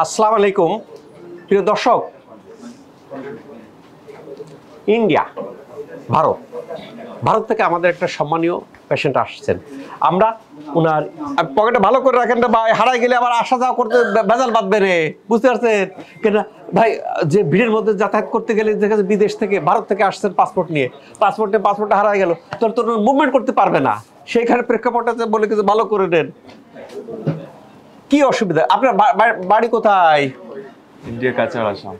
আসসালামু আলাইকুম প্রিয় দর্শক। ইন্ডিয়া, ভারত থেকে আমাদের একটা সম্মানীয় পেশেন্ট আসছেন। আমরা ওনার পকেটে ভালো করে রাখেন না ভাই, হারাই গেলে আবার আসা যাওয়া করতে ভেজাল বাঁধবে রে, বুঝতে পারছেন কেন ভাই? যে ভিড়ের মধ্যে যাতায়াত করতে গেলে দেখা যায় বিদেশ থেকে ভারত থেকে আসছেন পাসপোর্ট নিয়ে, পাসপোর্টটা হারাই গেল, তোর মুভমেন্ট করতে পারবে না। সেইখানে প্রেক্ষাপটে বলে কিছু ভালো করে নেন। কি অসুবিধা? আপনার বাড়ি কোথায়? ইন্ডিয়া কাছাড় আসাম।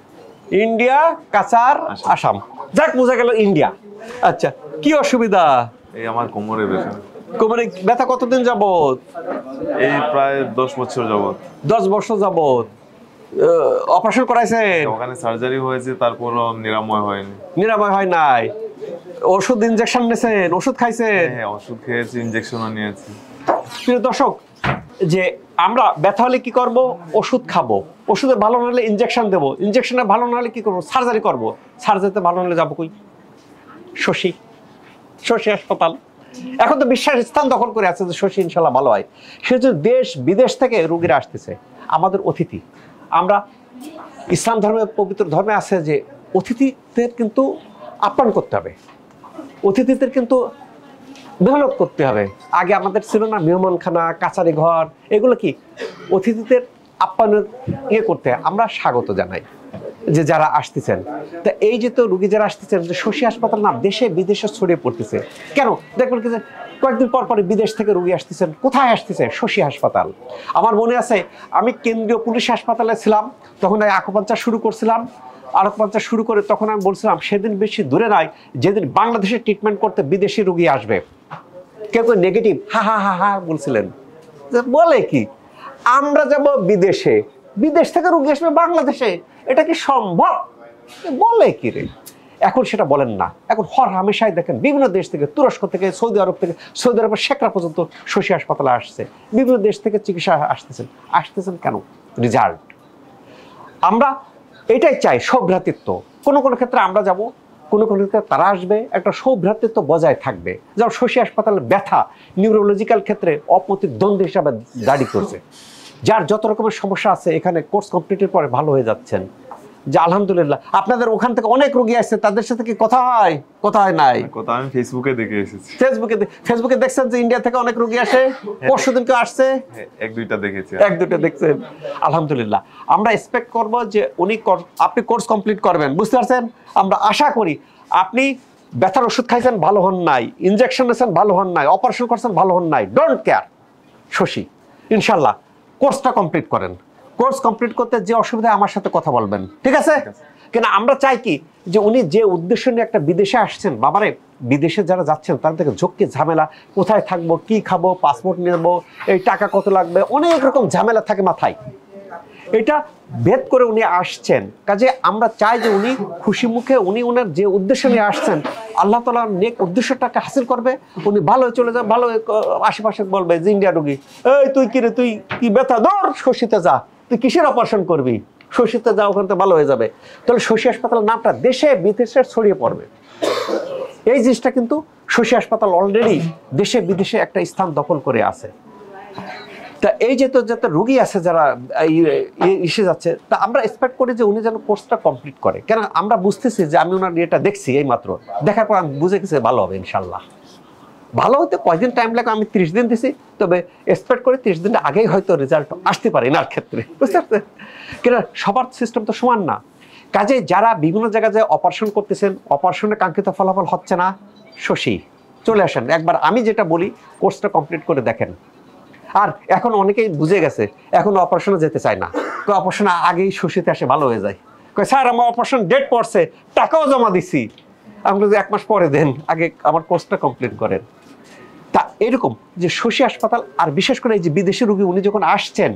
ইন্ডিয়া কাছাড় আসাম, যাক বোঝা গেল ইন্ডিয়া। আচ্ছা, কি অসুবিধা? এই আমার কোমরে ব্যথা। কোমরে ব্যথা কতদিন যাবত? এই প্রায় 10 বছর যাবত। 10 বছর যাবত। অপারেশন করাইছেন? ওখানে সার্জারি হয়েছে, তারপরও নিরাময় হয়নি। নিরাময় হয় নাই? ওষুধ ইনজেকশন নিয়েছেন? ওষুধ খাইছেন? হ্যাঁ, ওষুধ খেয়েছি, ইনজেকশনও নিয়েছি। প্রিয় দর্শক, যে আমরা ব্যথা হলে কি করব? ওষুধে খাবো, ওষুধে ভালো না হলে ইনজেকশন দেবো, ইনজেকশনে ভালো না হলে কি করবো? সার্জারি করবো, সার্জারিতে ভালো না হলে যাবো কই? শশী হাসপাতাল এখন তো বিশ্বাস স্থান দখল করে আছে যে শশী ইনশাল্লাহ ভালো হয়। সে যে দেশ বিদেশ থেকে রোগীরা আসতেছে, আমাদের অতিথি। আমরা ইসলাম ধর্মের পবিত্র ধর্মে আছে যে অতিথিদের কিন্তু আপ্যায়ন করতে হবে, অতিথিদের কিন্তু মেহনত করতে হবে। আগে আমাদের ছিল না মেহমানখানা, কাছারি ঘর, এগুলো কি অতিথিদের আপ্যায়নের করতে আমরা স্বাগত জানাই যে যারা আসতেছেন। তা এই যে তো রুগী যারা আসতেছেন, যে শশী হাসপাতাল না দেশে বিদেশে ছড়িয়ে পড়তেছে কেন? দেখবেন কি যে কয়েকদিন পর পরে বিদেশ থেকে রুগী আসতেছেন। কোথায় আসতেছে? শশী হাসপাতাল। আমার মনে আছে আমি কেন্দ্রীয় পুলিশ হাসপাতালে ছিলাম, তখন আকুপাঞ্চার শুরু করছিলাম। আকুপাঞ্চার শুরু করে তখন আমি বলছিলাম সেদিন বেশি দূরে নয় যেদিন বাংলাদেশে ট্রিটমেন্ট করতে বিদেশি রুগী আসবে। কেউ নেগেটিভ হা হা হা হা বলছিলেন। বলে কি আমরা যাব বিদেশে, বিদেশ থেকে রুগী আসবে বাংলাদেশে, এটা কি সম্ভব? বলে কি রে? এখন সেটা বলেন না, এখন হর হামেশাই দেখেন বিভিন্ন দেশ থেকে, তুরস্ক থেকে, সৌদি আরব থেকে, সৌদি আরবের শেখরা পর্যন্ত শশী হাসপাতালে আসছে। বিভিন্ন দেশ থেকে চিকিৎসা আসতেছেন কেন? রেজাল্ট। আমরা এটাই চাই, সৌভ্রাতৃত্ব। কোনো কোনো ক্ষেত্রে আমরা যাব, কোনো কোনো ক্ষেত্রে তারা আসবে, একটা সৌভ্রাতৃত্ব বজায় থাকবে। যেমন শশী হাসপাতালের ব্যথা নিউরোলজিক্যাল ক্ষেত্রে অপ্রতিদ্বন্দ্বী হিসাবে দাঁড়িয়ে করছে। যার যত রকমের সমস্যা আছে এখানে কোর্স কমপ্লিটের পরে ভালো হয়ে যাচ্ছেন, যে আলহামদুলিল্লাহ। আপনাদের ওখান থেকে অনেক রোগী আসছে, তাদের সাথে কি কথা হয়? কথা হয় নাই? কথা আমি ফেসবুকে দেখে এসেছি। ফেসবুকে দেখছেন যে ইন্ডিয়া থেকে অনেক রোগী আসে? পরশুদিন কেউ আসছে? এক দুইটা দেখেছি। এক দুইটা দেখছেন? আলহামদুলিল্লাহ। আমরা এক্সপেক্ট করব যে আপনি কোর্স কমপ্লিট করবেন, বুঝতে পারছেন? আমরা আশা করি আপনি ব্যথার ওষুধ খাইছেন, ভালো হন নাই, ইনজেকশন নিয়েছেন, ভালো হন নাই, অপারেশন করছেন, ভালো হন নাই, ডোন্ট কেয়ার। শশী ইনশাল্লাহ কোর্সটা কমপ্লিট করেন। কোর্স কমপ্লিট করতে যে অসুবিধা আমার সাথে কথা বলবেন, ঠিক আছে? কেন আমরা চাই কি যে উনি যে উদ্দেশ্য নিয়ে একটা বিদেশে আসছেন, বাবারে বিদেশে যারা যাচ্ছেন তাদের থেকে ঝক্কি ঝামেলা, কোথায় থাকবো, কি খাবো, পাসপোর্ট নেবো, এই টাকা কত লাগবে, অনেক রকম ঝামেলা থাকে মাথায়। এটা ভেদ করে উনি আসছেন, কাজে আমরা চাই যে উনি খুশি মুখে, উনি ওনার যে উদ্দেশ্য নিয়ে আসছেন আল্লাহ তাআলা নেক উদ্দেশ্যটাকে হাসিল করবে। উনি ভালো চলে যাবে, ভালো আশেপাশে বলবে যে ইন্ডিয়া রোগী, এই তুই কি রে, তুই কি ব্যথা, ধর শশীতে যা, তুই কিসের অপারেশন করবি, শশীতে যা, ওখান থেকে ভালো হয়ে যাবে। তাহলে শশী হাসপাতালের নামটা দেশে বিদেশে ছড়িয়ে পড়বে। এই জিনিসটা কিন্তু শশী হাসপাতাল অলরেডি দেশে বিদেশে একটা স্থান দখল করে আছে। তা এই যে তো যাতে রুগী আছে যারা এসে যাচ্ছে, তা আমরা এক্সপেক্ট করি যে উনি যেন কোর্সটা কমপ্লিট করে। কেন আমরা বুঝতেছি যে আমি ওনার ইয়েটা দেখছি, এই মাত্র দেখার পর আমি বুঝে গেছি ভালো হবে ইনশাল্লাহ। ভালো হতে কয়দিন টাইম লাগে, আমি 30 দিন দিছি, তবে এক্সপেক্ট করি 30 দিনের আগেই হয়তো রেজাল্ট আসতে পারে এনার ক্ষেত্রে, বুঝতে পারছেন? কেন সবার সিস্টেম তো সমান না। কাজে যারা বিভিন্ন জায়গায় যায় অপারেশন করতেছেন, অপারেশনে কাঙ্ক্ষিত ফলাফল হচ্ছে না, শশী চলে আসেন একবার। আমি যেটা বলি কোর্সটা কমপ্লিট করে দেখেন। আর এখন অনেকেই বুঝে গেছে, এখন অপারেশনে যেতে চায় না, অপারেশন আগেই শশীতে আসে ভালো হয়ে যায়। স্যার আমার অপারেশন ডেট পড়ছে, টাকাও জমা দিছি। আমি বলি 1 মাস পরে দেন, আগে আমার কোর্সটা কমপ্লিট করেন। তা এরকম যে শশী হাসপাতাল, আর বিশেষ করে এই যে বিদেশি রুগী উনি যখন আসছেন,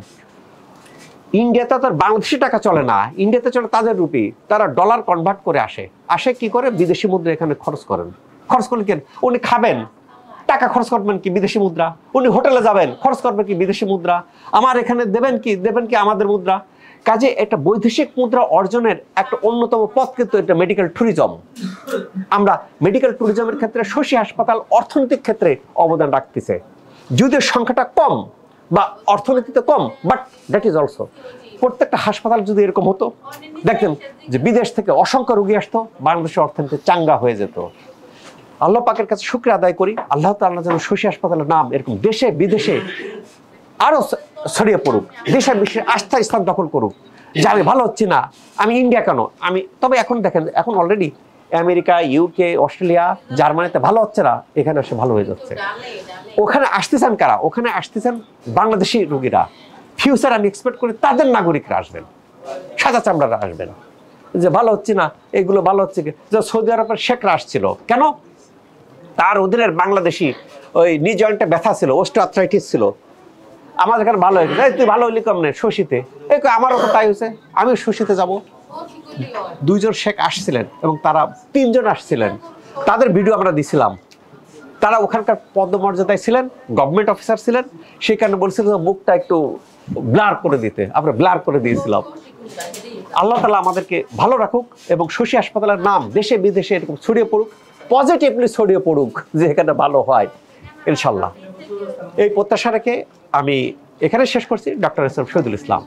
ইন্ডিয়াতে তার বাংলাদেশি টাকা চলে না, ইন্ডিয়াতে চলে তাদের রুপি, তারা ডলার কনভার্ট করে আসে কি করে? বিদেশি মুদ্রা এখানে খরচ করেন। খরচ করলে কেন? উনি খাবেন, টাকা খরচ করবেন কি? বিদেশি মুদ্রা। উনি হোটেলে যাবেন, খরচ করবেন কি? বিদেশি মুদ্রা। আমার এখানে দেবেন কি আমাদের মুদ্রা। কাজে একটা বৈদেশিক মুদ্রা অর্জনের একটা অন্যতম পথ কিন্তু এটা মেডিকেল ট্যুরিজম। আমরা মেডিকেল ট্যুরিজমের ক্ষেত্রে শশী হাসপাতাল অর্থনৈতিক ক্ষেত্রে অবদান রাখতেছে, যদিও সংখ্যাটা কম বা অর্থনীতিতে কম, বাট দ্যাট ইজ অলসো প্রত্যেকটা হাসপাতাল যদি এরকম হতো, দেখতেন যে বিদেশ থেকে অসংখ্য রোগী আসতো, বাংলাদেশের অর্থনীতি চাঙ্গা হয়ে যেত। আল্লাহ পাকের কাছে শুকরিয়া আদায় করি, আল্লাহ তাআলা যেন শশী হাসপাতালের নাম এরকম দেশে বিদেশে আরো ছড়িয়ে পড়ুক, দেশে বিশ্বে আস্থার স্থান দখল করুক, যে আমি ভালো হচ্ছি না, আমি ইন্ডিয়া কেন, আমি তবে এখন দেখেন, এখন অলরেডি আমেরিকা, ইউকে, অস্ট্রেলিয়া, জার্মানিতে ভালো হচ্ছে না, এখানে এসে ভালো হয়ে যাচ্ছে। ওখানে আসতেছেন কারা? ওখানে আসতেছেন বাংলাদেশি রোগীরা। ফিউচার আমি এক্সপেক্ট করি তাদের নাগরিকরা আসবেন, সাদা চামড়ারা আসবেন, যে ভালো হচ্ছে না, এগুলো ভালো হচ্ছে কি। যে সৌদি আরবের শেখরা আসছিল কেন? তার অধীনের বাংলাদেশি ওই নি জয়েন্টে ব্যথা ছিল, অস্টিওআর্থ্রাইটিস ছিল, আমাদের এখানে ভালো হয়েছে, তুই ভালো হইলি কেমনে? শশীতে। এই আমারও তো তাই হয়েছে, আমি শশীতে যাব। 2 জন শেখ আসছিলেন এবং তারা 3 জন আসছিলেন, তাদের ভিডিও আমরা দিছিলাম। তারা ওখানকার পদমর্যাদায় ছিলেন, গভর্নমেন্ট অফিসার ছিলেন, সেই কারণে বলছিলেন মুখটা একটু ব্লার করে দিতে, আমরা ব্লার করে দিয়েছিলাম। আল্লাহ তাআলা আমাদেরকে ভালো রাখুক এবং শশী হাসপাতালের নাম দেশে বিদেশে এরকম ছড়িয়ে পড়ুক, পজিটিভলি ছড়িয়ে পড়ুক, যে এখানে ভালো হয় ইনশাল্লাহ। এই প্রত্যাশা রেখে আমি এখানে শেষ করছি। Doctor S M Shahidul Islam.